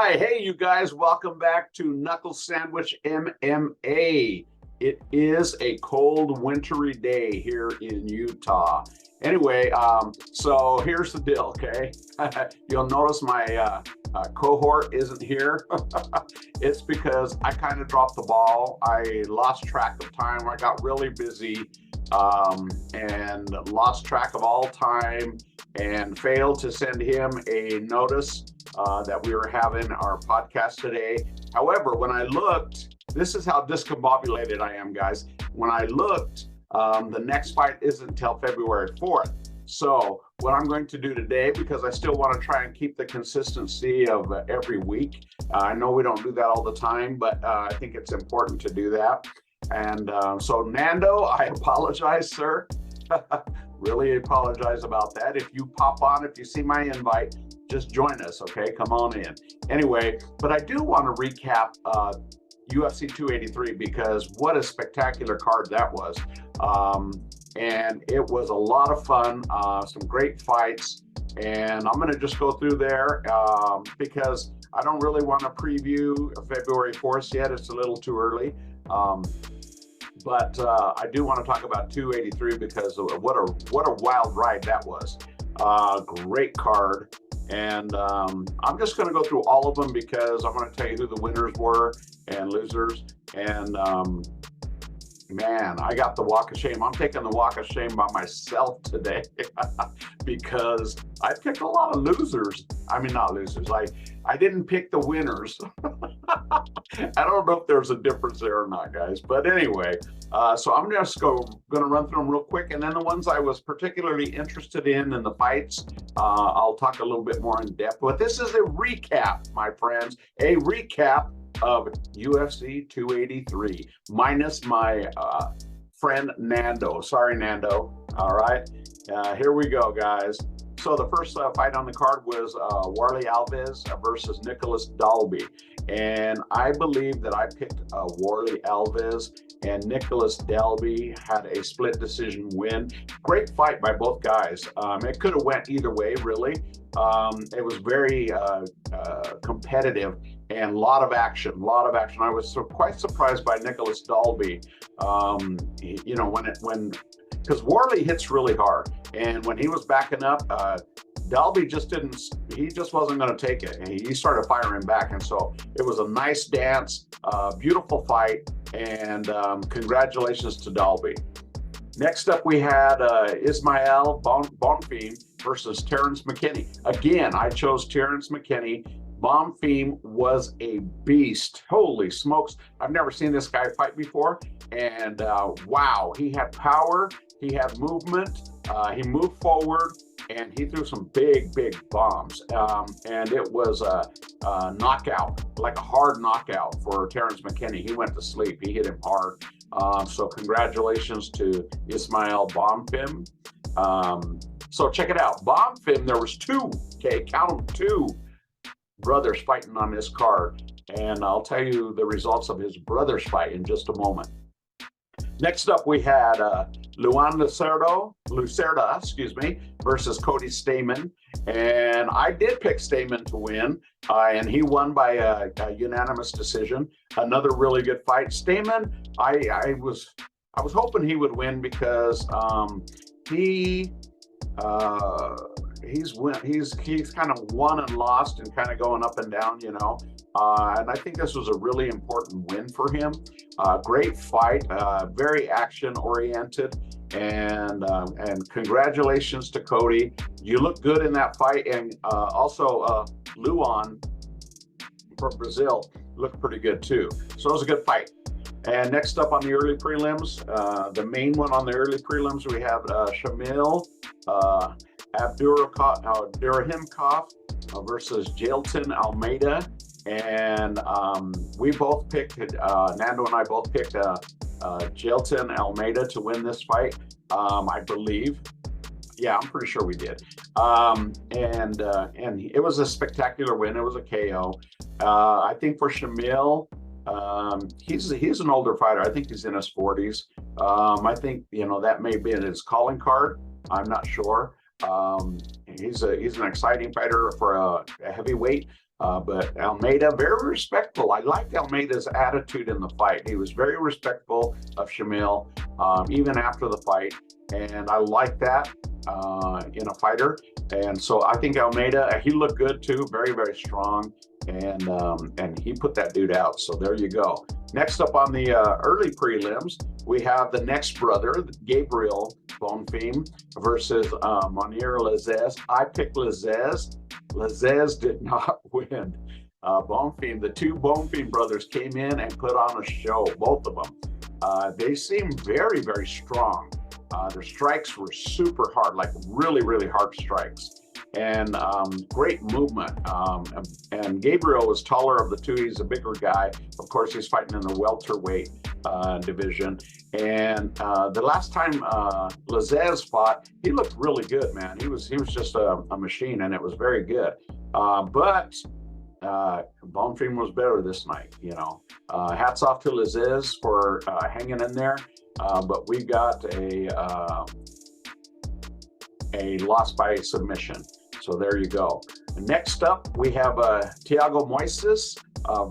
right. Hey, you guys, welcome back to Knuckle Sandwich MMA. It is a cold, wintry day here in Utah. Anyway, so here's the deal, okay? You'll notice my cohort isn't here. It's because I kind of dropped the ball. I lost track of time. I got really busy and lost track of all time and failed to send him a notice that we were having our podcast today. However, when I looked, this is how discombobulated I am, guys. When I looked, the next fight isn't until February 4th. So what I'm going to do today, because I still want to try and keep the consistency of every week. I know we don't do that all the time, but I think it's important to do that. And so Nando, I apologize, sir. Really apologize about that. If you pop on, if you see my invite, just join us, okay? Come on in. Anyway, but I do want to recap UFC 283 because what a spectacular card that was. And it was a lot of fun, some great fights. And I'm going to just go through there because I don't really want to preview February 4th yet. It's a little too early. But I do want to talk about 283 because what a wild ride that was. Great card. And I'm just going to go through all of them because I'm going to tell you who the winners were and losers. And man, I got the walk of shame. I'm taking the walk of shame by myself today because I picked a lot of losers. I mean, not losers. I didn't pick the winners. I don't know if there's a difference there or not, guys. But anyway, so I'm just going to run through them real quick. And then the ones I was particularly interested in the fights, I'll talk a little bit more in depth. But this is a recap, my friends, a recap of UFC 283 minus my friend Nando. Sorry, Nando. All right, here we go, guys. So the first fight on the card was Warley Alves versus Nicholas Dalby. And I believe that I picked Warley Alves and Nicholas Dalby had a split decision win. Great fight by both guys. It could have went either way, really. It was very competitive and a lot of action. I was quite surprised by Nicholas Dalby. You know, because Warley hits really hard, and when he was backing up, Dalby just wasn't going to take it, and he started firing back, and so it was a nice dance, beautiful fight, and congratulations to Dalby. Next up, we had Ismail Bonfim versus Terrence McKinney. Again, I chose Terrence McKinney. Bonfim was a beast. Holy smokes. I've never seen this guy fight before. And wow, he had power. He had movement. He moved forward. And he threw some big bombs. And it was a knockout, like a hard knockout for Terrence McKinney. He went to sleep. He hit him hard. So congratulations to Ismail Bonfim. So check it out. Bonfim, there was two, okay, count them, two brothers fighting on this card. And I'll tell you the results of his brother's fight in just a moment. Next up, we had Luan Lucerda, versus Cody Stamann. And I did pick Stamann to win, and he won by a unanimous decision. Another really good fight. Stamann, I was hoping he would win because he's kind of won and lost and kind of going up and down, you know. And I think this was a really important win for him. Great fight, very action oriented, and congratulations to Cody. You look good in that fight, and also Luan from Brazil looked pretty good too. So it was a good fight. And next up on the early prelims, the main one on the early prelims, we have Shamil Abdurahimkov versus Jailton Almeida. And we both picked, Nando and I both picked Jailton Almeida to win this fight, I believe. Yeah, I'm pretty sure we did. And it was a spectacular win. It was a KO. I think for Shamil, he's an older fighter. I think he's in his 40s. I think, you know, that may be in his calling card. I'm not sure. He's an exciting fighter for a heavyweight. But Almeida, very respectful. I liked Almeida's attitude in the fight. He was very respectful of Shamil, even after the fight. And I like that in a fighter. And so I think Almeida, he looked good too, very, very strong. And he put that dude out. So there you go. Next up on the early prelims, we have the next brother, Gabriel Bonfim versus Monir Lazzez. I picked Lazzez. Lazzez did not win. Bonfim, the two Bonfim brothers came in and put on a show, both of them. They seemed very, very strong. Their strikes were super hard, like really, really hard strikes. And great movement. And Gabriel was taller of the two. He's a bigger guy. Of course, he's fighting in the welterweight division. And the last time Lazzez fought, he looked really good, man. He was just a machine, and it was very good. But Bonfim was better this night. You know, hats off to Lazzez for hanging in there. But we got a loss by submission. So there you go. Next up, we have Thiago Moises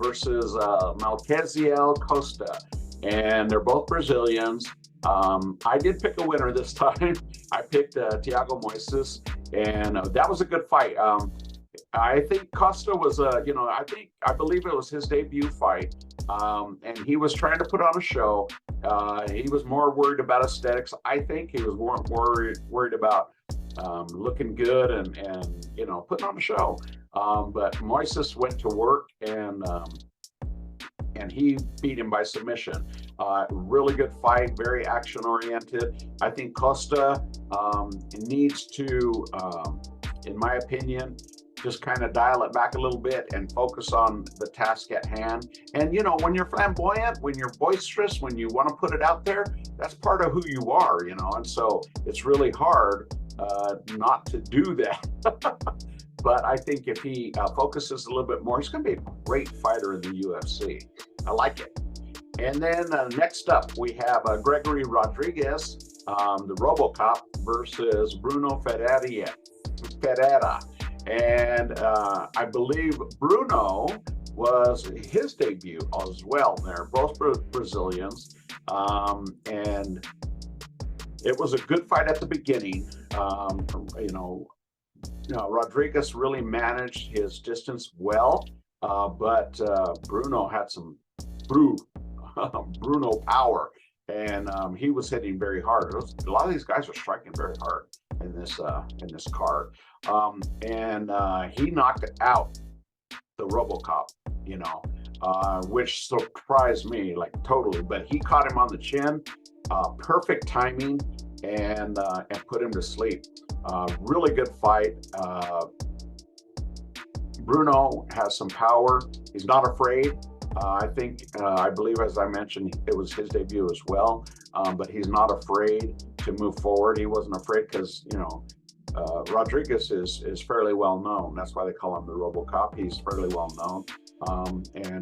versus Malqueziel Costa. And they're both Brazilians. I did pick a winner this time. I picked Thiago Moises, and that was a good fight. I think Costa was, I believe it was his debut fight. And he was trying to put on a show. He was more worried about aesthetics. I think he was more worried about looking good and putting on a show. But Moises went to work and he beat him by submission. Really good fight, very action oriented. I think Costa needs to, in my opinion, just kind of dial it back a little bit and focus on the task at hand. And when you're flamboyant, when you're boisterous, when you want to put it out there, that's part of who you are, and so it's really hard not to do that. But I think if he focuses a little bit more, he's going to be a great fighter in the UFC. I like it. And then next up, we have Gregory Rodriguez, the RoboCop, versus Bruno Ferreira. And I believe Bruno was his debut as well. They're both Brazilians. And it was a good fight at the beginning. Rodriguez really managed his distance well, but Bruno had some Bruno power, and he was hitting very hard. A lot of these guys are striking very hard in this card, and he knocked out the RoboCop, which surprised me like totally. But he caught him on the chin, perfect timing, and put him to sleep. Really good fight. Bruno has some power. He's not afraid. I believe, as I mentioned, it was his debut as well. But he's not afraid to move forward. He wasn't afraid because, Rodriguez is fairly well known. That's why they call him the RoboCop. He's fairly well known.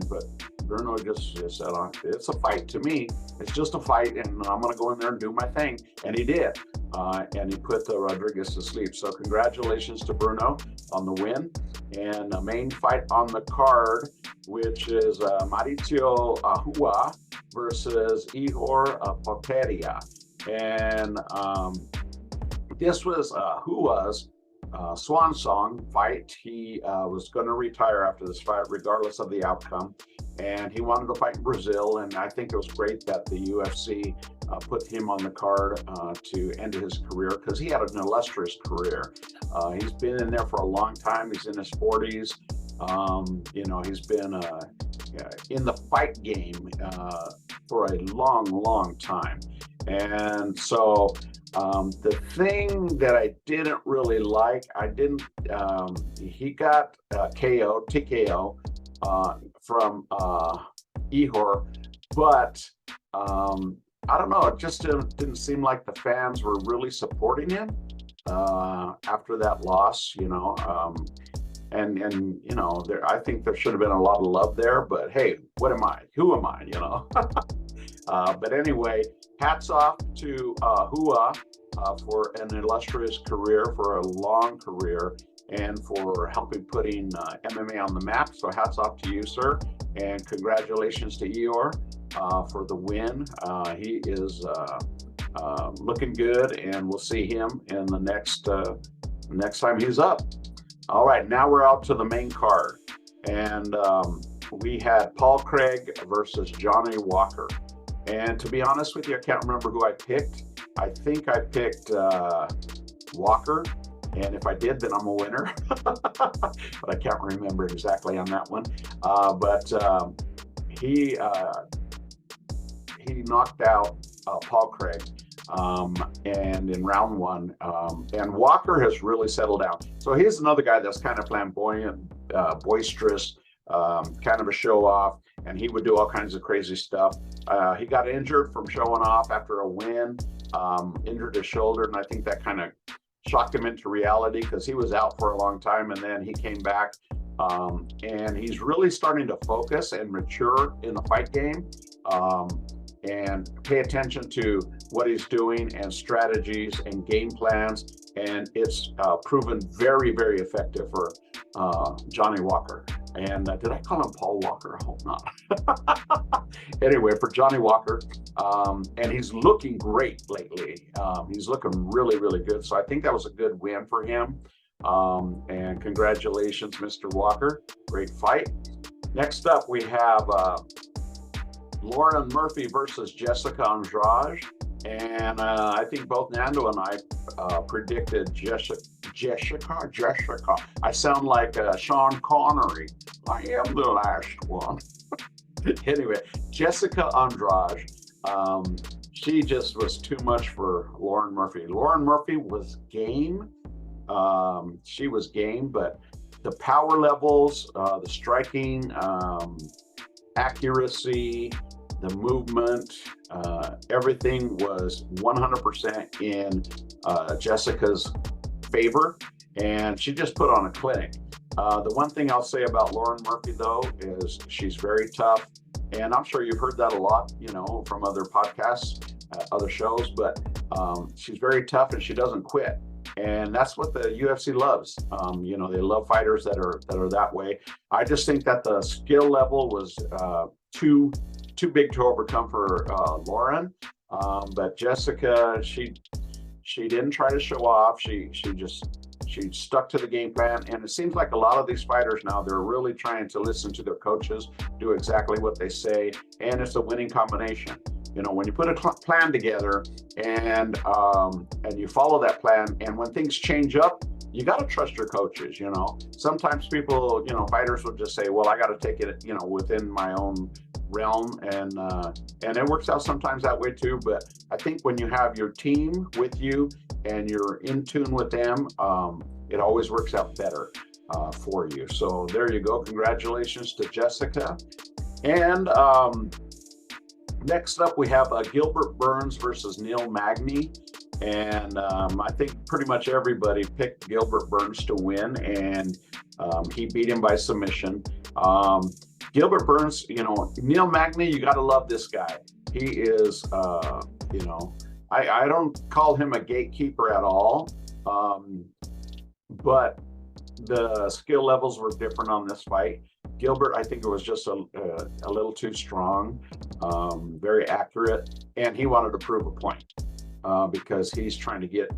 But Bruno just said, it's a fight to me. It's just a fight, and I'm going to go in there and do my thing. And he did. And he put Rodriguez to sleep. So congratulations to Bruno on the win. And the main fight on the card, which is Mauricio Ahua versus Ihor Potieria. And this was Ahua's swan song fight. He was going to retire after this fight, regardless of the outcome. And he wanted to fight in Brazil. And I think it was great that the UFC put him on the card to end his career, because he had an illustrious career. He's been in there for a long time. He's in his 40s. He's been in the fight game for a long, long time. And so the thing that I didn't really like, he got TKO from Ihor, but I don't know, it just didn't seem like the fans were really supporting him after that loss, I think there should have been a lot of love there, but hey, what am I? Who am I, But anyway, hats off to Hua for an illustrious career, for a long career. and for helping putting MMA on the map. So hats off to you, sir, and congratulations to Eeyore for the win. He is looking good, and we'll see him in the next time he's up. All right, now we're out to the main card, and we had Paul Craig versus Johnny Walker. And to be honest with you, I can't remember who I picked. I think I picked Walker, and if I did, then I'm a winner. But I can't remember exactly on that one. But he knocked out Paul Craig, and in round one. And Walker has really settled down. So he's another guy that's kind of flamboyant, boisterous, kind of a show off, and he would do all kinds of crazy stuff. He got injured from showing off after a win, injured his shoulder, and I think that kind of shocked him into reality because he was out for a long time, and then he came back, and he's really starting to focus and mature in the fight game, and pay attention to what he's doing and strategies and game plans, and it's proven very, very effective for Johnny Walker. And did I call him Paul Walker? I hope not. Anyway, for Johnny Walker, and he's looking great lately. He's looking really, really good. So I think that was a good win for him. And congratulations, Mr. Walker. Great fight. Next up, we have Lauren Murphy versus Jessica Andrade. And I think both Nando and I predicted Jessica. I sound like Sean Connery. I am the last one. Anyway, Jessica Andrade, she just was too much for Lauren Murphy. Lauren Murphy was game. She was game, but the power levels, the striking, accuracy, the movement, everything was 100% in Jessica's favor, and she just put on a clinic. The one thing I'll say about Lauren Murphy, though, is she's very tough, and I'm sure you've heard that a lot, from other podcasts, other shows, but she's very tough and she doesn't quit. And that's what the UFC loves. They love fighters that are that way. I just think that the skill level was too big to overcome for Lauren. But Jessica, she didn't try to show off. She stuck to the game plan. And it seems like a lot of these fighters now, they're really trying to listen to their coaches, do exactly what they say, and it's a winning combination. When you put a plan together and you follow that plan, and when things change up, you got to trust your coaches. Sometimes people, fighters will just say, well, I got to take it, within my own realm, and it works out sometimes that way too. But I think when you have your team with you and you're in tune with them, it always works out better for you. So there you go. Congratulations to Jessica. And next up, we have Gilbert Burns versus Neil Magny. And I think pretty much everybody picked Gilbert Burns to win, and he beat him by submission. Gilbert Burns, Neil Magny, you got to love this guy. He is, I don't call him a gatekeeper at all, but the skill levels were different on this fight. Gilbert, I think it was just a little too strong, very accurate, and he wanted to prove a point because he's trying to get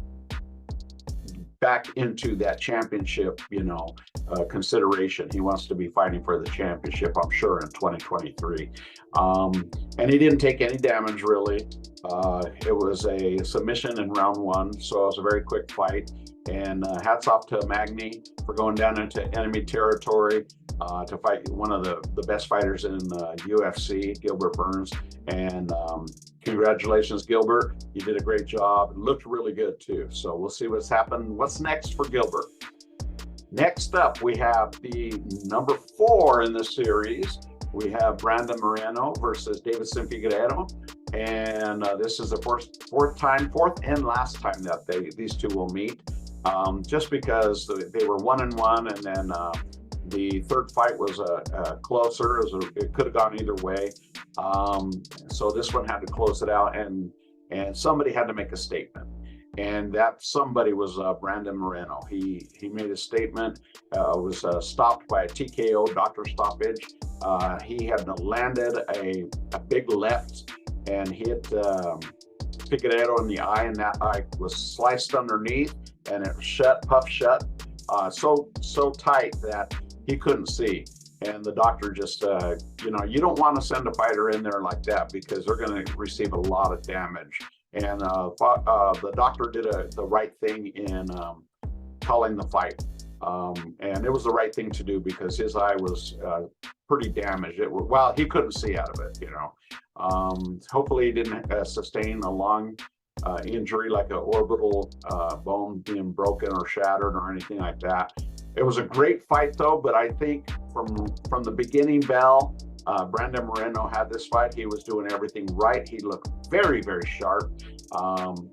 back into that championship, consideration. He wants to be fighting for the championship, I'm sure, in 2023. And he didn't take any damage, really. It was a submission in round one, so it was a very quick fight. And hats off to Magny for going down into enemy territory to fight one of the best fighters in UFC, Gilbert Burns. And congratulations, Gilbert. You did a great job. It looked really good, too. So we'll see what's happened. What's next for Gilbert? Next up, we have the number 4 in the series. We have Brandon Moreno versus Davidson Figueiredo. And this is the fourth and last time that these two will meet. Just because they were 1-1, and then the third fight was closer. It could have gone either way. So this one had to close it out, and somebody had to make a statement. And that somebody was Brandon Moreno. He made a statement, was stopped by a TKO, doctor stoppage. He had landed a big left and hit Figueiredo in the eye, and that eye was sliced underneath, and it shut, puffed shut, so tight that he couldn't see. And the doctor just, you don't want to send a fighter in there like that because they're going to receive a lot of damage. And the doctor did the right thing in calling the fight. And it was the right thing to do because his eye was pretty damaged. Well, he couldn't see out of it, Hopefully he didn't sustain a lung injury like an orbital bone being broken or shattered or anything like that. It was a great fight though, but I think from the beginning bell, Brandon Moreno had this fight. He was doing everything right. He looked very, very sharp.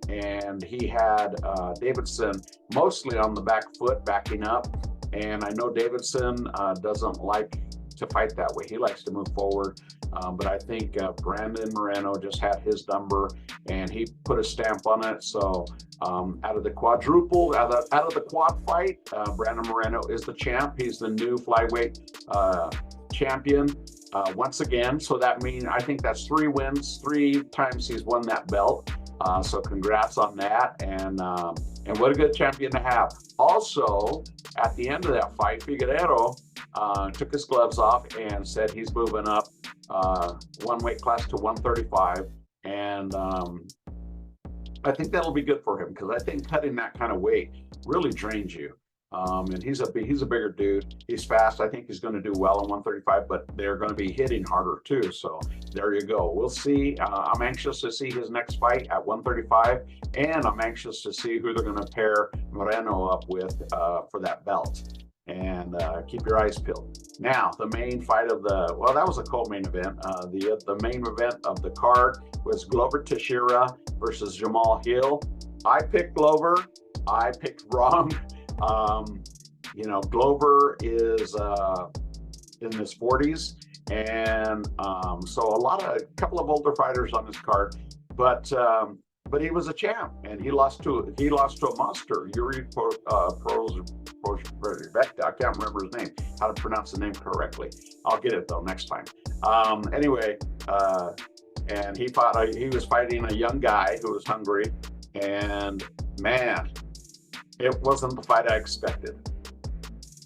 And he had Davidson mostly on the back foot, backing up. And I know Davidson doesn't like to fight that way. He likes to move forward. But I think Brandon Moreno just had his number and he put a stamp on it. So out of the quadruple, out of the quad fight, Brandon Moreno is the champ. He's the new flyweight champion once again. So that means, I think that's 3 wins, 3 times he's won that belt. So congrats on that. And what a good champion to have. Also, at the end of that fight, Figueiredo took his gloves off and said he's moving up 1 weight class to 135. And I think that'll be good for him because I think cutting that kind of weight really drains you. And he's a bigger dude. He's fast. I think he's going to do well in 135, but they're going to be hitting harder too. So there you go. We'll see. I'm anxious to see his next fight at 135, and I'm anxious to see who they're going to pair Moreno up with for that belt. And keep your eyes peeled. Now, the main fight of that was a co-main event. The main event of the card was Glover Teixeira versus Jamal Hill. I picked Glover. I picked wrong. Glover is in his 40s, and so a couple of older fighters on this card, but he was a champ, and he lost to a monster, Yuri I can't remember his name, how to pronounce the name correctly. I'll get it though next time. Anyway, and he was fighting a young guy who was hungry, and man, it wasn't the fight I expected.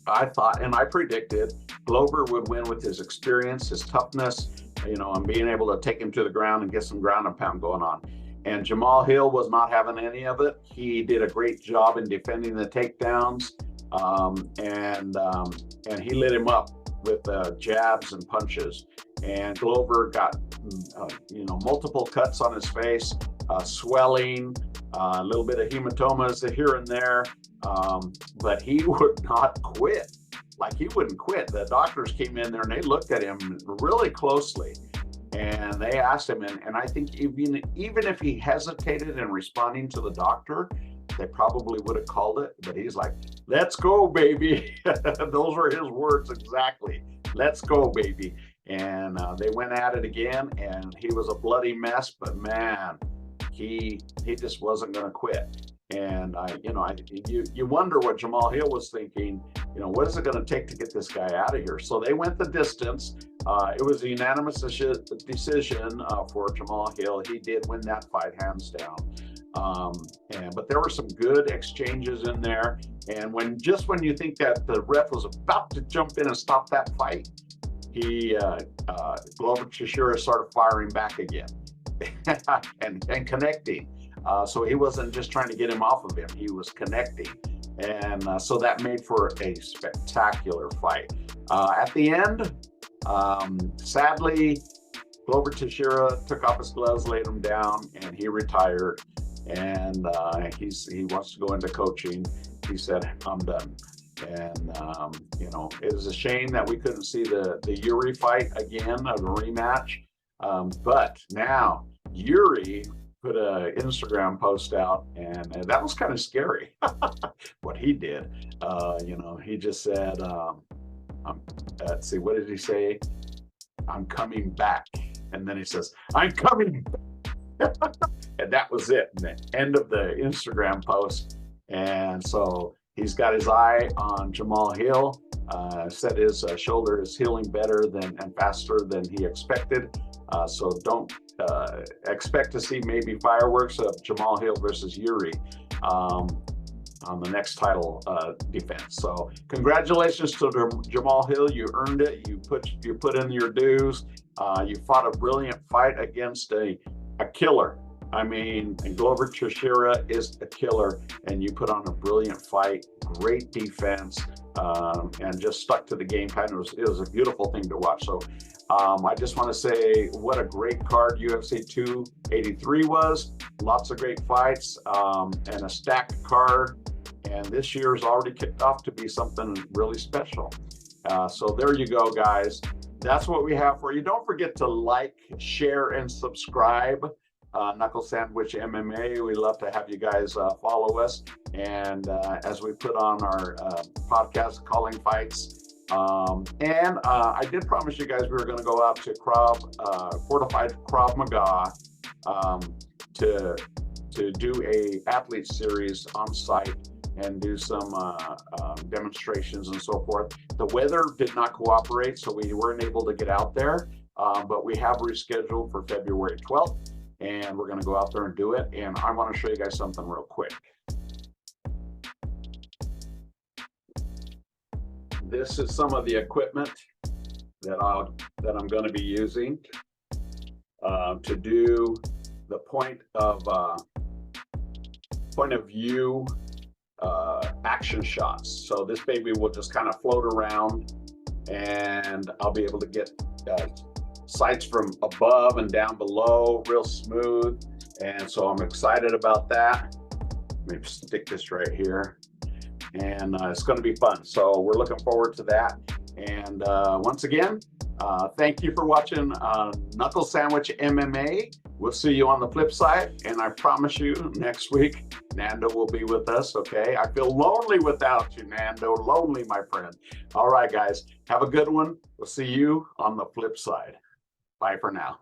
I thought, and I predicted, Glover would win with his experience, his toughness, and being able to take him to the ground and get some ground and pound going on. And Jamal Hill was not having any of it. He did a great job in defending the takedowns, and he lit him up with jabs and punches. And Glover got, multiple cuts on his face, swelling, a little bit of hematomas here and there, but he would not quit. Like, he wouldn't quit. The doctors came in there and they looked at him really closely, and they asked him, and I think even if he hesitated in responding to the doctor, they probably would have called it, but he's like, "Let's go, baby." Those were his words exactly. "Let's go, baby." And they went at it again, and he was a bloody mess, but man, he just wasn't going to quit. And you wonder what Jamal Hill was thinking. What is it going to take to get this guy out of here? So they went the distance. It was a unanimous decision for Jamal Hill. He did win that fight hands down. But there were some good exchanges in there. And when you think that the ref was about to jump in and stop that fight, Glover Teixeira started firing back again and connecting. So he wasn't just trying to get him off of him, he was connecting. And so that made for a spectacular fight. At the end, sadly, Glover Teixeira took off his gloves, laid him down, and he retired. And he wants to go into coaching. He said, "I'm done." And it was a shame that we couldn't see the Yuri fight again, a rematch. But now Yuri put an Instagram post out, and that was kind of scary. What he did, he just said, let's see, what did he say? "I'm coming back." And then he says, "I'm coming back." And that was it. And the end of the Instagram post. And so he's got his eye on Jamal Hill. Said his shoulder is healing better and faster than he expected. So don't expect to see maybe fireworks of Jamal Hill versus Yuri on the next title defense. So congratulations to Jamal Hill. You earned it. You put in your dues. You fought a brilliant fight against a killer. I mean, and Glover Teixeira is a killer, and you put on a brilliant fight, great defense, and just stuck to the game plan. It was a beautiful thing to watch. So I just want to say what a great card UFC 283 was. Lots of great fights and a stacked card. And this year is already kicked off to be something really special. So there you go, guys. That's what we have for you. Don't forget to like, share, and subscribe. Knuckle Sandwich MMA. We love to have you guys follow us. And as we put on our podcast, Calling Fights. And I did promise you guys we were going to go out to Fortified Krav Maga to do a athlete series on site and do some demonstrations and so forth. The weather did not cooperate, so we weren't able to get out there, but we have rescheduled for February 12th, and we're gonna go out there and do it. And I wanna show you guys something real quick. This is some of the equipment that I'm gonna be using to do the point of view action shots. So this baby will just kind of float around, and I'll be able to get sights from above and down below real smooth. And so I'm excited about that. Maybe stick this right here, and it's going to be fun. So we're looking forward to that. And once again, thank you for watching Knuckle Sandwich MMA. We'll see you on the flip side, and I promise you next week Nando will be with us. Okay, I feel lonely without you, Nando. Lonely, my friend. All right, guys, have a good one. We'll see you on the flip side. Bye for now.